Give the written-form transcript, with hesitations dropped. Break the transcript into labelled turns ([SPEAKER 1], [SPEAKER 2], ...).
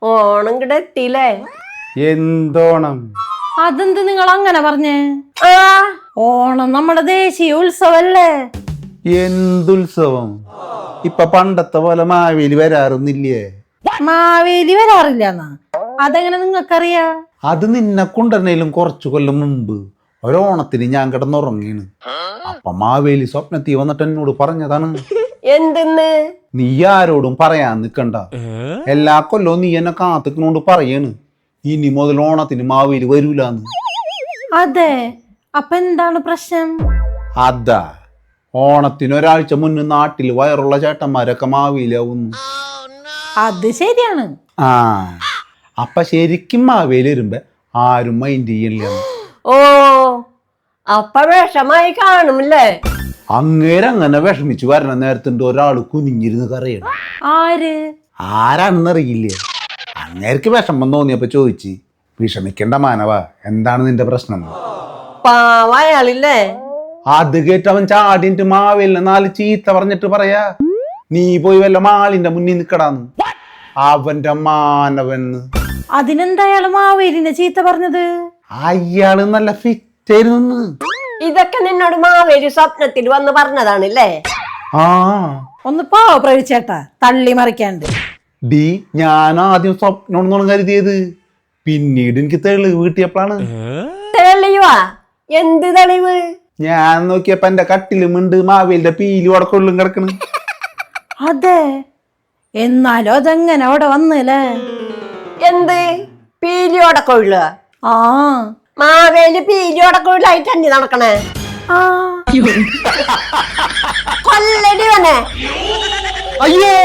[SPEAKER 1] ഓണം ഇവിടെ എത്തിയില്ലേ?
[SPEAKER 2] എന്തോണം?
[SPEAKER 3] അതെന്ത് നിങ്ങൾ അങ്ങനെ പറഞ്ഞേ?
[SPEAKER 1] ആ
[SPEAKER 3] ഓണം നമ്മുടെ ദേശീയ ഉത്സവല്ലേ?
[SPEAKER 2] എന്തുത്സവം? ഇപ്പൊ പണ്ടത്തെ പോലെ മാവേലി വരാറൊന്നില്ലേ?
[SPEAKER 3] മാവേലി വരാറില്ലെന്നാ? അതെങ്ങനെ നിങ്ങൾക്കറിയാ?
[SPEAKER 2] അത് നിന്നെ കൊണ്ടുവരുന്നതിലും കുറച്ചു കൊല്ലം മുമ്പ് ഒരോണത്തിന് ഞാൻ കിടന്നുറങ്ങീണ്. അപ്പൊ മാവേലി സ്വപ്നത്തിൽ വന്നിട്ട് എന്നോട് പറഞ്ഞതാണ്.
[SPEAKER 1] എന്തെന്ന്?
[SPEAKER 2] നീ ആരോടും പറയാൻ നിക്കണ്ട, എല്ലാ കൊല്ലവും നീ എന്നെ കാത്തിക്കണോണ്ട് പറയാണ് ഇനി മുതൽ ഓണത്തിന് മാവേലി വരൂലെന്ന്.
[SPEAKER 3] അതെ, അപ്പൊ എന്താണ് പ്രശ്നം?
[SPEAKER 2] അതാ, ഓണത്തിന് ഒരാഴ്ച മുന്നേ നാട്ടിൽ വയറുള്ള ചേട്ടന്മാരൊക്കെ മാവേലിയാവുന്നു.
[SPEAKER 3] അത് ശരിയാണ്.
[SPEAKER 2] ആ, അപ്പൊ ശരിക്കും മാവേലി വരുമ്പോ ആരും മൈൻഡ് ചെയ്യില്ല.
[SPEAKER 1] ഓ, അപ്പൊ വിഷമായി കാണുമല്ലേ?
[SPEAKER 2] അങ്ങേരെ അങ്ങനെ വിഷമിച്ച് വരണ നേരത്തുണ്ട് ഒരാള് കുനിഞ്ഞിരുന്ന് കരയണം.
[SPEAKER 3] ആര്?
[SPEAKER 2] ആരാണെന്നറിയില്ലേ. അങ്ങേർക്ക് വിഷമം തോന്നിയപ്പോ ചോദിച്ച്, വിഷമിക്കണ്ട മാനവ, എന്താണ് നിന്റെ പ്രശ്നം?
[SPEAKER 1] പാവയാളില്ലേ?
[SPEAKER 2] അത് കേട്ട് അവൻ ചാടിയിട്ട് മാവേലിനെ 4 ചീത്ത പറഞ്ഞിട്ട് പറയാ, നീ പോയി വല്ല മാളിന്റെ മുന്നിൽ നിക്കടാന്ന്. അവന്റെ മാനവന്ന്.
[SPEAKER 3] അതിനെന്താ അയാള് മാവേലിനെ ചീത്ത പറഞ്ഞത്?
[SPEAKER 2] അയാള് നല്ല ഫിറ്റായിരുന്നു.
[SPEAKER 1] ഇതൊക്കെ നിന്നോട് മാവേലി സ്വപ്നത്തിൽ വന്ന് പറഞ്ഞതാണല്ലേ?
[SPEAKER 2] ആ
[SPEAKER 3] ഒന്ന് പാവ പ്രവിച്ചേട്ടാ, തള്ളി മറിക്കാണ്ട്.
[SPEAKER 2] ഡി, ഞാൻ ആദ്യം സ്വപ്നം കരുതിയത്, പിന്നീട് എനിക്ക് തെളിവ് കിട്ടിയപ്പോഴാണ്.
[SPEAKER 1] തെളിവാ? എന്ത് തെളിവ്?
[SPEAKER 2] ഞാൻ നോക്കിയപ്പോ എന്റെ കട്ടിലുമുണ്ട് മാവേലിന്റെ പീലി ഉടക്കൊള്ളും കിടക്കണ്.
[SPEAKER 3] അതെ, എന്നാലും അതെങ്ങനെ അവിടെ വന്നില്ലേ?
[SPEAKER 1] എന്ത് പീലിയോടെ കൊള്ളുക?
[SPEAKER 3] ആ,
[SPEAKER 1] മാവേലി പീലിയോടെ കൊള്ളായിട്ട് തന്നെ നടക്കണേ?
[SPEAKER 3] ആ,
[SPEAKER 1] കൊല്ലടി വന്നെ.
[SPEAKER 2] അയ്യോ